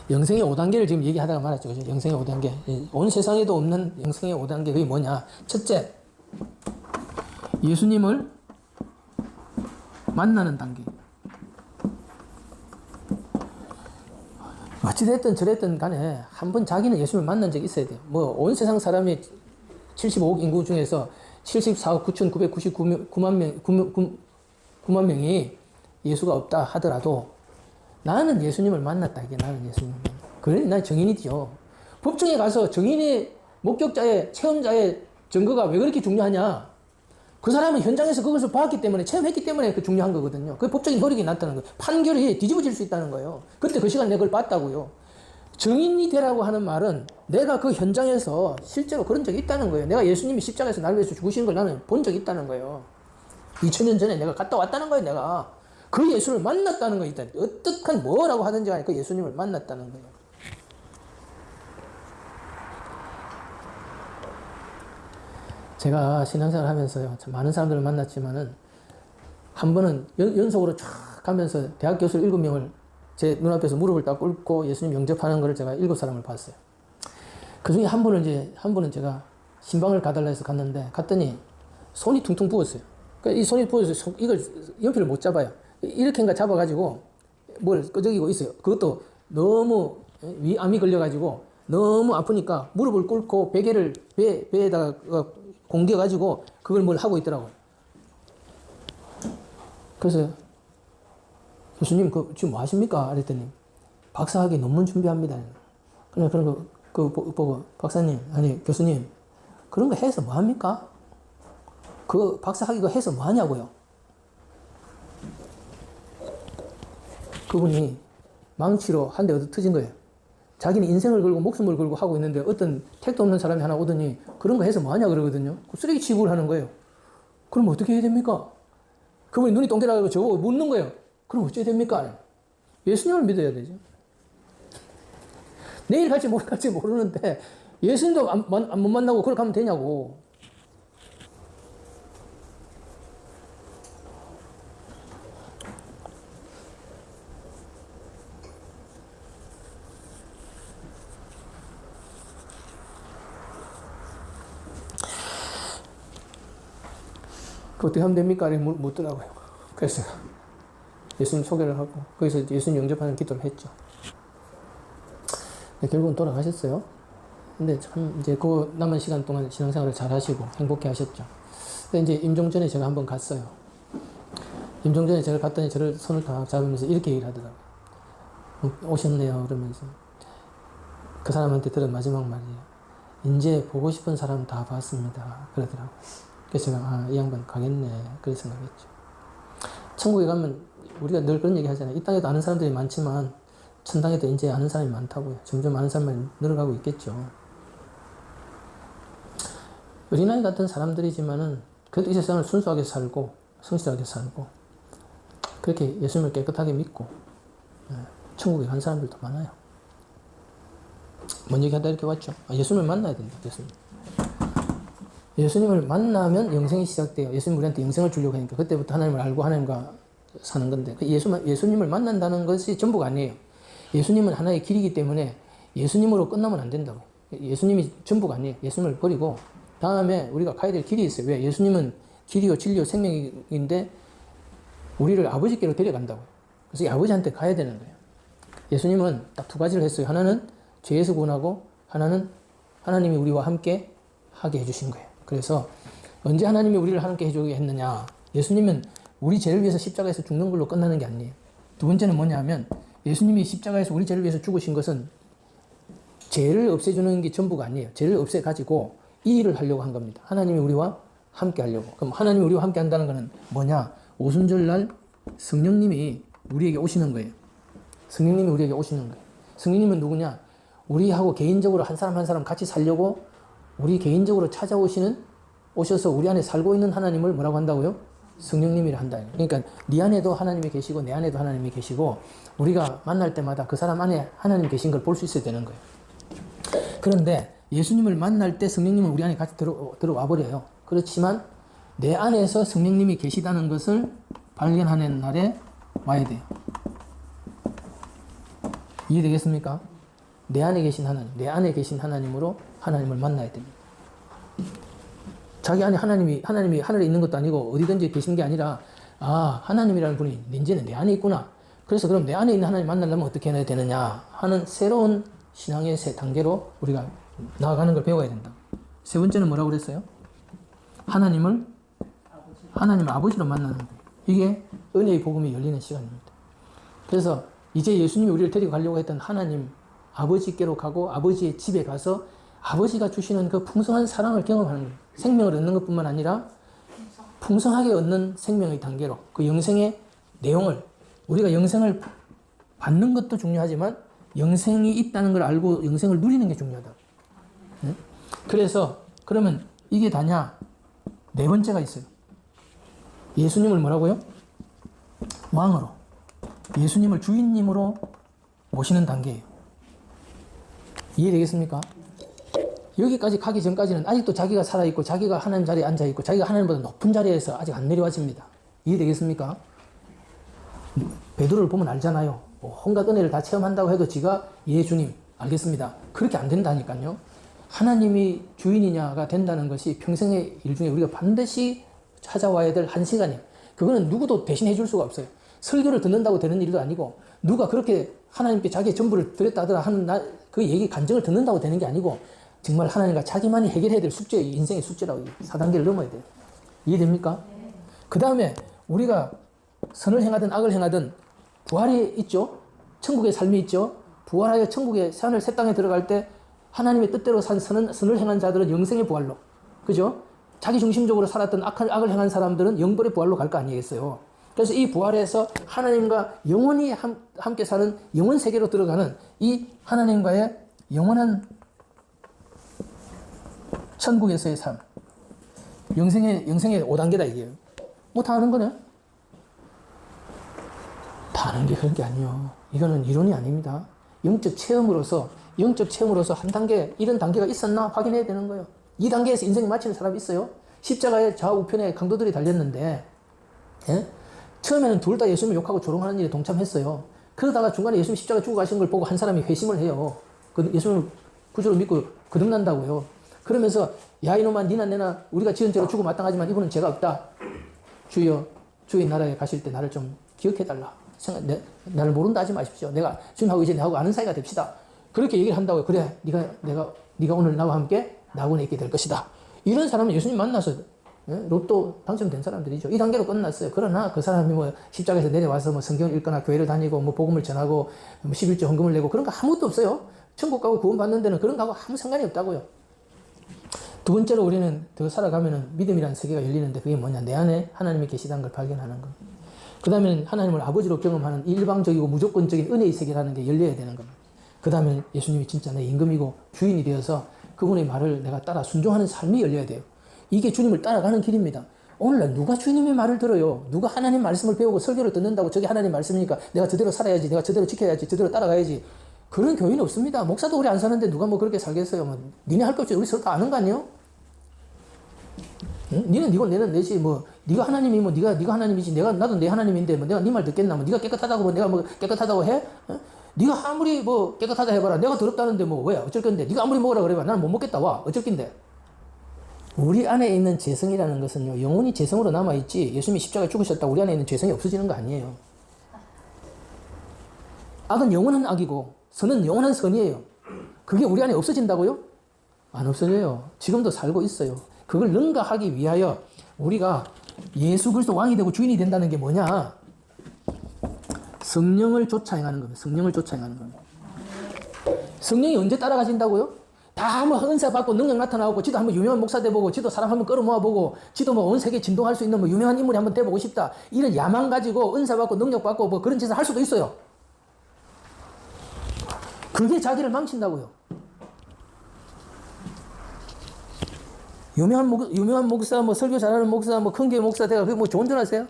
영생의 5단계를 지금 얘기하다가 말았죠. 그죠? 영생의 5단계. 온 세상에도 없는 영생의 5단계. 그게 뭐냐? 첫째, 예수님을 만나는 단계. 어찌됐든 저랬든 간에 한 번 자기는 예수님을 만난 적이 있어야 돼요. 뭐 온 세상 사람이 75억 인구 중에서 74억 9,999만 명이 예수가 없다 하더라도 나는 예수님을 만났다. 이게 나는 예수님을 만났다. 그래, 난 정인이죠. 법정에 가서 정인의 목격자의 체험자의 증거가 왜 그렇게 중요하냐? 그 사람은 현장에서 그것을 봤기 때문에, 체험했기 때문에 그 중요한 거거든요. 그게 법적인 효력이 났다는 거예요. 판결이 뒤집어질 수 있다는 거예요. 그때 그 시간에 내가 그걸 봤다고요. 증인이 되라고 하는 말은 내가 그 현장에서 실제로 그런 적이 있다는 거예요. 내가 예수님이 십자가에서 나를 위해서 죽으시는 걸 나는 본 적이 있다는 거예요. 2000년 전에 내가 갔다 왔다는 거예요, 내가. 그 예수를 만났다는 거예요. 어떻게 뭐라고 하든지 간에 그 예수님을 만났다는 거예요. 제가 신앙생활 하면서요, 참 많은 사람들을 만났지만은, 한 번은 연속으로 쫙 가면서 대학 교수 7명을 제 눈앞에서 무릎을 딱 꿇고 예수님 영접하는 거를 제가 7사람을 봤어요. 그 중에 한 분은 제가 신방을 가달라 해서 갔는데, 갔더니 손이 퉁퉁 부었어요. 그러니까 이 손이 부어서 이걸 연필을 못 잡아요. 이렇게인가 잡아가지고 뭘 끄적이고 있어요. 그것도 너무 위암이 걸려가지고 너무 아프니까 무릎을 꿇고 배에다가 공겨가지고 그걸 뭘 하고 있더라고요. 그래서 교수님, 지금 뭐 하십니까? 그랬더니 박사학위 논문 준비합니다. 그런 거 보고 박사님, 아니 교수님, 그런 거 해서 뭐 합니까? 그 박사학위가 해서 뭐 하냐고요? 그분이 망치로 한 대 얻어 터진 거예요. 자기는 인생을 걸고 목숨을 걸고 하고 있는데 어떤 택도 없는 사람이 하나 오더니 그런 거 해서 뭐 하냐 그러거든요. 쓰레기 취급을 하는 거예요. 그럼 어떻게 해야 됩니까? 그분이 눈이 동그라고 저보고 묻는 거예요. 그럼 어찌해야 됩니까? 예수님을 믿어야 되죠. 내일 갈지 모레 갈지 모르는데 예수님도 못 만나고 그렇게 하면 되냐고. 어떻게 하면 됩니까? 묻더라고요. 그래서 예수님 소개를 하고 거기서 예수님 영접하는 기도를 했죠. 결국은 돌아가셨어요. 근데 참 이제 그 남은 시간 동안 신앙생활을 잘 하시고 행복해 하셨죠. 근데 이제 임종 전에 제가 한번 갔어요. 임종 전에 제가 갔더니 저를 손을 딱 잡으면서 이렇게 얘기를 하더라고요. 오셨네요. 그러면서 그 사람한테 들은 마지막 말이에요. 이제 보고 싶은 사람 다 봤습니다. 그러더라고요. 그래서 제가 이 양반 가겠네. 그렇게 생각했죠. 천국에 가면 우리가 늘 그런 얘기 하잖아요. 이 땅에도 아는 사람들이 많지만 천당에도 이제 아는 사람이 많다고요. 점점 아는 사람이 늘어가고 있겠죠. 어린아이 같은 사람들이지만은 그래도 이 세상을 순수하게 살고 성실하게 살고 그렇게 예수님을 깨끗하게 믿고 천국에 간 사람들도 많아요. 뭔 얘기하다 이렇게 왔죠. 예수님을 만나야 된다. 예수님을 만나면 영생이 시작돼요. 예수님 우리한테 영생을 주려고 하니까 그때부터 하나님을 알고 하나님과 사는 건데 예수님을 만난다는 것이 전부가 아니에요. 예수님은 하나의 길이기 때문에 예수님으로 끝나면 안 된다고. 예수님이 전부가 아니에요. 예수님을 버리고 다음에 우리가 가야 될 길이 있어요. 왜? 예수님은 길이요 진리요 생명인데 우리를 아버지께로 데려간다고. 그래서 이 아버지한테 가야 되는 거예요. 예수님은 딱 두 가지를 했어요. 하나는 죄에서 구원하고 하나는 하나님이 우리와 함께 하게 해주신 거예요. 그래서 언제 하나님이 우리를 함께 해주게 했느냐. 예수님은 우리 죄를 위해서 십자가에서 죽는 걸로 끝나는 게 아니에요. 두 번째는 뭐냐면 예수님이 십자가에서 우리 죄를 위해서 죽으신 것은 죄를 없애주는 게 전부가 아니에요. 죄를 없애가지고 이 일을 하려고 한 겁니다. 하나님이 우리와 함께 하려고. 그럼 하나님이 우리와 함께 한다는 것은 뭐냐. 오순절날 성령님이 우리에게 오시는 거예요. 성령님이 우리에게 오시는 거예요. 성령님은 누구냐. 우리하고 개인적으로 한 사람 한 사람 같이 살려고 우리 개인적으로 오셔서 우리 안에 살고 있는 하나님을 뭐라고 한다고요? 성령님이라 한다. 그러니까 네 안에도 하나님이 계시고 내 안에도 하나님이 계시고 우리가 만날 때마다 그 사람 안에 하나님 계신 걸 볼 수 있어야 되는 거예요. 그런데 예수님을 만날 때 성령님은 우리 안에 같이 들어와 버려요. 그렇지만 내 안에서 성령님이 계시다는 것을 발견하는 날에 와야 돼요. 이해되겠습니까? 내 안에 계신 하나님, 내 안에 계신 하나님으로 하나님을 만나야 됩니다. 자기 안에 하나님이 하늘에 있는 것도 아니고 어디든지 계시는 게 아니라, 아, 하나님이라는 분이 이제는 내 안에 있구나. 그래서 그럼 내 안에 있는 하나님 만나려면 어떻게 해야 되느냐 하는 새로운 신앙의 새 단계로 우리가 나아가는 걸 배워야 된다. 세 번째는 뭐라고 그랬어요? 하나님 아버지로 만나는 거예요. 이게 은혜의 복음이 열리는 시간입니다. 그래서 이제 예수님이 우리를 데리고 가려고 했던 하나님 아버지께로 가고 아버지의 집에 가서 아버지가 주시는 그 풍성한 사랑을 경험하는 거예요. 생명을 얻는 것뿐만 아니라 풍성하게 얻는 생명의 단계로 그 영생의 내용을, 우리가 영생을 받는 것도 중요하지만 영생이 있다는 걸 알고 영생을 누리는 게 중요하다. 그래서 그러면 이게 다냐? 네 번째가 있어요. 예수님을 뭐라고요? 왕으로, 예수님을 주인님으로 모시는 단계예요. 이해되겠습니까? 여기까지 가기 전까지는 아직도 자기가 살아있고 자기가 하나님 자리에 앉아있고 자기가 하나님보다 높은 자리에서 아직 안 내려왔습니다. 이해되겠습니까? 베드로를 보면 알잖아요. 뭐 온갖 은혜를 다 체험한다고 해도 지가 예 주님 알겠습니다. 그렇게 안 된다니까요. 하나님이 주인이냐가 된다는 것이 평생의 일 중에 우리가 반드시 찾아와야 될 한 시간이에요. 그거는 누구도 대신해 줄 수가 없어요. 설교를 듣는다고 되는 일도 아니고 누가 그렇게 하나님께 자기의 전부를 드렸다더라 하는 그 얘기 간증을 듣는다고 되는 게 아니고 정말 하나님과 자기만이 해결해야 될 숙제, 인생의 숙제라고 4단계를 넘어야 돼요. 이해됩니까? 그 다음에 우리가 선을 행하든 악을 행하든 부활이 있죠. 천국의 삶이 있죠. 부활하여 천국의 새하늘 새 땅에 들어갈 때 하나님의 뜻대로 산 선을 행한 자들은 영생의 부활로, 그죠? 자기 중심적으로 살았던 악을 행한 사람들은 영벌의 부활로 갈 거 아니겠어요. 그래서 이 부활에서 하나님과 영원히 함께 사는 영원 세계로 들어가는 이 하나님과의 영원한 천국에서의 삶, 영생의 5단계다 이게요. 뭐 다 아는 거네? 다 아는 게 그런 게 아니에요. 이거는 이론이 아닙니다. 영적 체험으로서 한 단계, 이런 단계가 있었나 확인해야 되는 거예요. 이 단계에서 인생을 마치는 사람이 있어요. 십자가의 좌우편에 강도들이 달렸는데, 예? 처음에는 둘 다 예수님을 욕하고 조롱하는 일에 동참했어요. 그러다가 중간에 예수님 십자가 죽어 가신 걸 보고 한 사람이 회심을 해요. 예수님을 구주로 믿고 거듭난다고요. 그러면서 야 이놈아 니나 내나 우리가 지은 죄로 죽어 마땅하지만 이분은 죄가 없다. 주여 주의 나라에 가실 때 나를 좀 기억해달라. 나를 모른다 하지 마십시오. 내가 주님하고 이제 내하고 아는 사이가 됩시다. 그렇게 얘기를 한다고요. 그래 네가 오늘 나와 함께 낙원에 있게 될 것이다. 이런 사람은 예수님 만나서 로또 당첨된 사람들이죠. 이 단계로 끝났어요. 그러나 그 사람이 뭐 십자가에서 내려와서 뭐 성경을 읽거나 교회를 다니고 뭐 복음을 전하고 뭐 11조 헌금을 내고 그런 거 아무것도 없어요. 천국 가고 구원 받는 데는 그런 거하고 아무 상관이 없다고요. 두 번째로 우리는 더 살아가면은 믿음이라는 세계가 열리는데 그게 뭐냐? 내 안에 하나님이 계시다는 걸 발견하는 것. 그 다음에는 하나님을 아버지로 경험하는 일방적이고 무조건적인 은혜의 세계라는 게 열려야 되는 겁니다. 그 다음에 예수님이 진짜 내 임금이고 주인이 되어서 그분의 말을 내가 따라 순종하는 삶이 열려야 돼요. 이게 주님을 따라가는 길입니다. 오늘날 누가 주님의 말을 들어요? 누가 하나님 말씀을 배우고 설교를 듣는다고 저게 하나님 말씀이니까 내가 저대로 살아야지, 내가 저대로 지켜야지, 저대로 따라가야지. 그런 교회는 없습니다. 목사도 오래 안 사는데 누가 뭐 그렇게 살겠어요? 뭐 니네 할 것 없이 우리 서로 다 아는 거 아니에요? 응? 니는 니고 내는 내지 뭐 네가 하나님이 뭐 네가 하나님이지 나도 내 하나님인데 뭐 내가 네 말 듣겠나? 뭐 네가 깨끗하다고 뭐 내가 뭐 깨끗하다고 해? 어? 네가 아무리 뭐 깨끗하다 해봐라. 내가 더럽다는데 뭐 왜 어쩔 건데? 네가 아무리 먹으라 그래봐. 나는 못 먹겠다. 와 어쩔 건데? 우리 안에 있는 죄성이라는 것은요 영원히 죄성으로 남아있지 예수님이 십자가에 죽으셨다고 우리 안에 있는 죄성이 없어지는 거 아니에요. 악은 영원한 악이고 선은 영원한 선이에요. 그게 우리 안에 없어진다고요? 안 없어져요. 지금도 살고 있어요. 그걸 능가하기 위하여 우리가 예수 그리스도 왕이 되고 주인이 된다는 게 뭐냐? 성령을 쫓아 행하는 겁니다. 성령을 쫓아 행하는 겁니다. 성령이 언제 따라가신다고요? 다 한번 은사 받고 능력 나타나고 지도 한번 유명한 목사 돼보고 지도 사람 한번 끌어모아보고 지도 뭐 온 세계 진동할 수 있는 뭐 유명한 인물이 한번 돼보고 싶다. 이런 야망 가지고 은사 받고 능력 받고 뭐 그런 짓을 할 수도 있어요. 그게 자기를 망친다고요. 유명한 목사, 뭐 설교 잘하는 목사, 뭐 큰 교회 목사 돼가 그게 뭐 좋은 줄 아세요?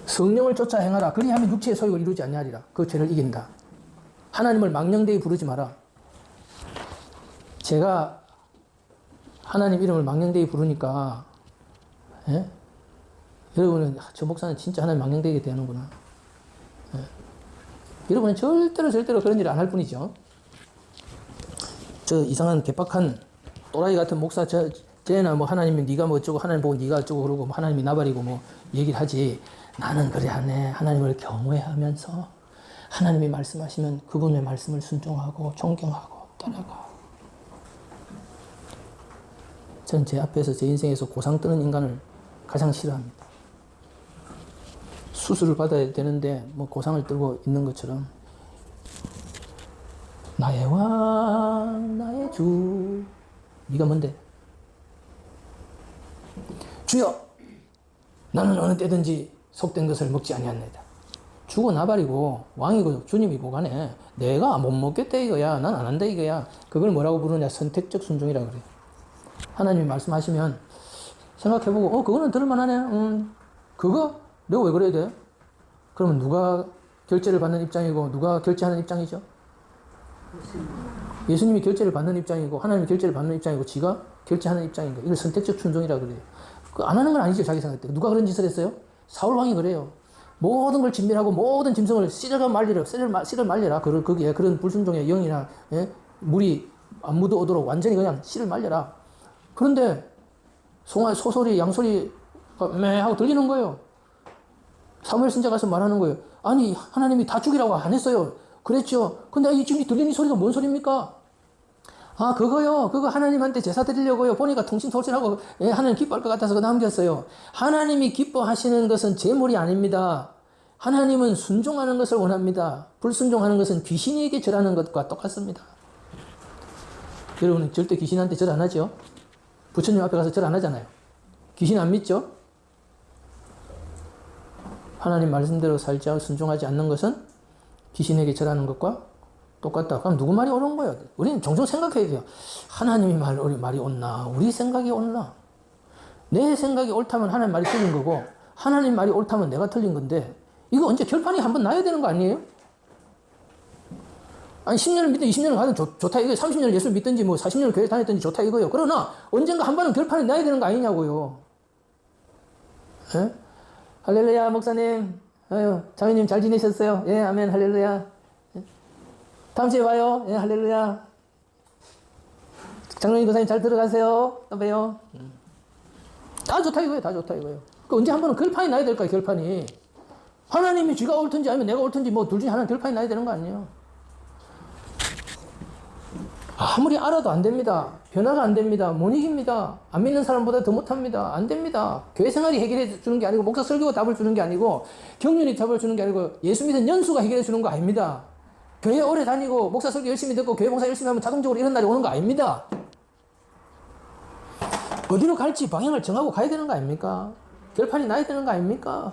성령을 쫓아 행하라. 그리하면 육체의 소욕을 이루지 아니하리라. 그 죄를 이긴다. 하나님을 망령되이 부르지 마라. 제가 하나님 이름을 망령되이 부르니까 여러분은 저 목사는 진짜 하나님 망령되게 대하는구나. 여러분은 절대로 그런 일을 안 할 뿐이죠. 저 이상한 개빡한 또라이 같은 목사 쟤나 뭐 하나님이 네가 뭐 어쩌고 하나님 보고 네가 어쩌고 그러고 뭐 하나님이 나발이고 뭐 얘기를 하지. 나는 그래 안 해. 하나님을 경외하면서 하나님이 말씀하시면 그분의 말씀을 순종하고 존경하고 따라가. 저는 제 앞에서 제 인생에서 고상 뜨는 인간을 가장 싫어합니다. 수술을 받아야 되는데 뭐 고상을 들고 있는 것처럼 나의 왕 나의 주 네가 뭔데? 주여 나는 어느 때든지 속된 것을 먹지 아니하나이다. 주고 나발이고 왕이고 주님이 보가네. 내가 못 먹겠다 이거야. 난 안 한다 이거야. 그걸 뭐라고 부르냐? 선택적 순종이라 그래요. 하나님이 말씀하시면 생각해보고 그거는 들을만하네. 그거? 내가 왜 그래야 돼? 그러면 누가 결제를 받는 입장이고 누가 결제하는 입장이죠? 예수님이 결제를 받는 입장이고 하나님이 결제를 받는 입장이고 지가 결제하는 입장인 거예요. 이걸 선택적 순종이라 그래요. 안 하는 건 아니죠. 자기 생각 때. 누가 그런 짓을 했어요? 사울 왕이 그래요. 모든 걸 진멸하고 모든 짐승을 씨를 말려라. 거기에 그런 불순종의 영이나 물이 안 묻어오도록 완전히 그냥 씨를 말려라. 그런데 소소리 양소리가 매 하고 들리는 거예요. 사무엘 선지자 가서 말하는 거예요. 아니 하나님이 다 죽이라고 안 했어요. 그랬죠. 근데 지금 들리는 소리가 뭔 소리입니까? 아 그거요. 그거 하나님한테 제사 드리려고요. 보니까 통신솔선하고 하나님 기뻐할 것 같아서 남겼어요. 하나님이 기뻐하시는 것은 제물이 아닙니다. 하나님은 순종하는 것을 원합니다. 불순종하는 것은 귀신에게 절하는 것과 똑같습니다. 여러분은 절대 귀신한테 절 안 하죠? 부처님 앞에 가서 절 안 하잖아요. 귀신 안 믿죠? 하나님 말씀대로 살지 않고 순종하지 않는 것은 귀신에게 절하는 것과 똑같다. 그럼 누구 말이 옳은 거예요? 우리는 종종 생각해야 돼요. 하나님이 말이 옳나? 우리 생각이 옳나? 내 생각이 옳다면 하나님 말이 틀린 거고 하나님 말이 옳다면 내가 틀린 건데 이거 언제 결판이 한번 나야 되는 거 아니에요? 아니 10년을 믿든 20년을 가든 좋다 이거예요. 30년을 예수 믿든지 뭐 40년을 교회 다녔든지 좋다 이거예요. 그러나 언젠가 한 번은 결판이 나야 되는 거 아니냐고요. 에? 할렐루야 목사님. 아유 자매님 잘 지내셨어요? 예 아멘 할렐루야. 다음 주에 봐요. 예 할렐루야. 장로님 교사님 잘 들어가세요. 또 봬요. 다 좋다 이거예요. 다 좋다 이거예요. 그 언제 한 번은 결판이 나야 될까요? 결판이. 하나님이 쥐가 옳든지 아니면 내가 옳든지 뭐 둘 중에 하나는 결판이 나야 되는 거 아니에요. 아무리 알아도 안 됩니다. 변화가 안 됩니다. 못 이깁니다. 안 믿는 사람보다 더 못합니다. 안 됩니다. 교회 생활이 해결해 주는 게 아니고 목사 설교가 답을 주는 게 아니고 경륜이 답을 주는 게 아니고 예수 믿은 연수가 해결해 주는 거 아닙니다. 교회 오래 다니고 목사 설교 열심히 듣고 교회 봉사 열심히 하면 자동적으로 이런 날이 오는 거 아닙니다. 어디로 갈지 방향을 정하고 가야 되는 거 아닙니까? 결판이 나야 되는 거 아닙니까?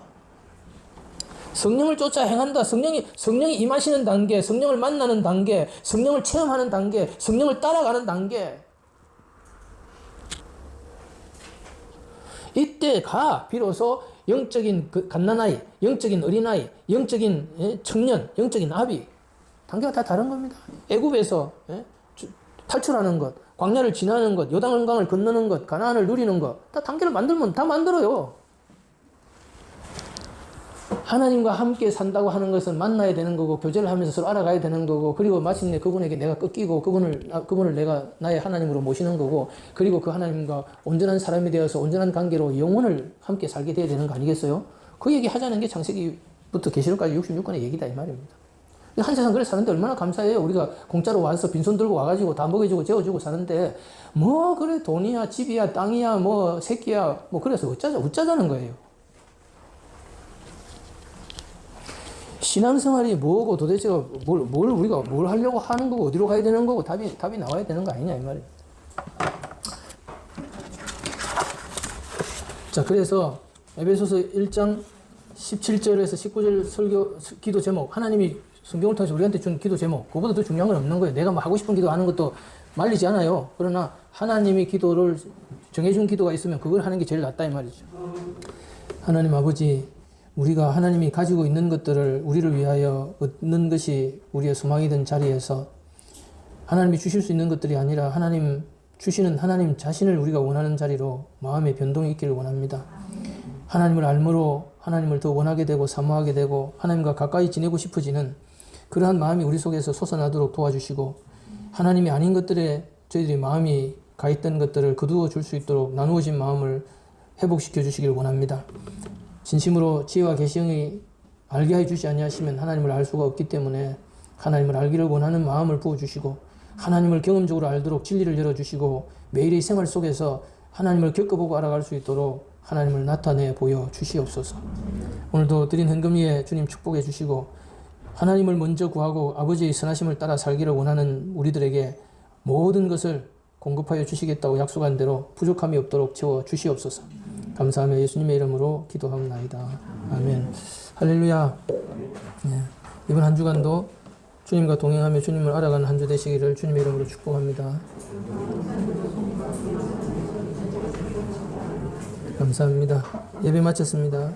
성령을 쫓아 행한다. 성령이 임하시는 단계, 성령을 만나는 단계, 성령을 체험하는 단계, 성령을 따라가는 단계. 이때가 비로소 영적인 갓난아이, 영적인 어린아이, 영적인 청년, 영적인 아비. 단계가 다 다른 겁니다. 애굽에서 탈출하는 것, 광야를 지나는 것, 요단강을 건너는 것, 가나안을 누리는 것, 다 단계를 만들면 다 만들어요. 하나님과 함께 산다고 하는 것은 만나야 되는 거고 교제를 하면서 서로 알아가야 되는 거고 그리고 마침내 그분에게 내가 꺾이고 그분을 내가 나의 하나님으로 모시는 거고 그리고 그 하나님과 온전한 사람이 되어서 온전한 관계로 영원을 함께 살게 돼야 되는 거 아니겠어요? 그 얘기 하자는 게 창세기부터 계시록까지 66권의 얘기다 이 말입니다. 한 세상 그래 사는데 얼마나 감사해요. 우리가 공짜로 와서 빈손 들고 와가지고 다 먹여주고 재워주고 사는데 뭐 그래 돈이야 집이야 땅이야 뭐 새끼야 뭐 그래서 어쩌자는 거예요. 신앙생활이 뭐고 도대체가 우리가 뭘 하려고 하는 거고 어디로 가야 되는 거고 답이 나와야 되는 거 아니냐 이 말이에요. 자 그래서 에베소서 1장 17절에서 19절 설교 기도 제목 하나님이 성경을 통해서 우리한테 준 기도 제목 그거보다 더 중요한 건 없는 거예요. 내가 뭐 하고 싶은 기도 하는 것도 말리지 않아요. 그러나 하나님이 기도를 정해준 기도가 있으면 그걸 하는 게 제일 낫다 이 말이죠. 하나님 아버지 우리가 하나님이 가지고 있는 것들을 우리를 위하여 얻는 것이 우리의 소망이던 자리에서 하나님이 주실 수 있는 것들이 아니라 하나님 주시는 하나님 자신을 우리가 원하는 자리로 마음의 변동이 있기를 원합니다. 하나님을 알므로 하나님을 더 원하게 되고 사모하게 되고 하나님과 가까이 지내고 싶어지는 그러한 마음이 우리 속에서 솟아나도록 도와주시고 하나님이 아닌 것들에 저희들이 마음이 가 있던 것들을 거두어 줄 수 있도록 나누어진 마음을 회복시켜 주시기를 원합니다. 진심으로 지혜와 계시형이 알게 해 주지 아니하시면 하나님을 알 수가 없기 때문에 하나님을 알기를 원하는 마음을 부어주시고 하나님을 경험적으로 알도록 진리를 열어주시고 매일의 생활 속에서 하나님을 겪어보고 알아갈 수 있도록 하나님을 나타내 보여 주시옵소서. 오늘도 드린 헌금 위에 주님 축복해 주시고 하나님을 먼저 구하고 아버지의 선하심을 따라 살기를 원하는 우리들에게 모든 것을 공급하여 주시겠다고 약속한 대로 부족함이 없도록 채워 주시옵소서. 감사하며 예수님의 이름으로 기도하옵나이다. 아멘. 할렐루야. 네. 이번 한 주간도 주님과 동행하며 주님을 알아가는 한 주 되시기를 주님의 이름으로 축복합니다. 감사합니다. 예배 마쳤습니다.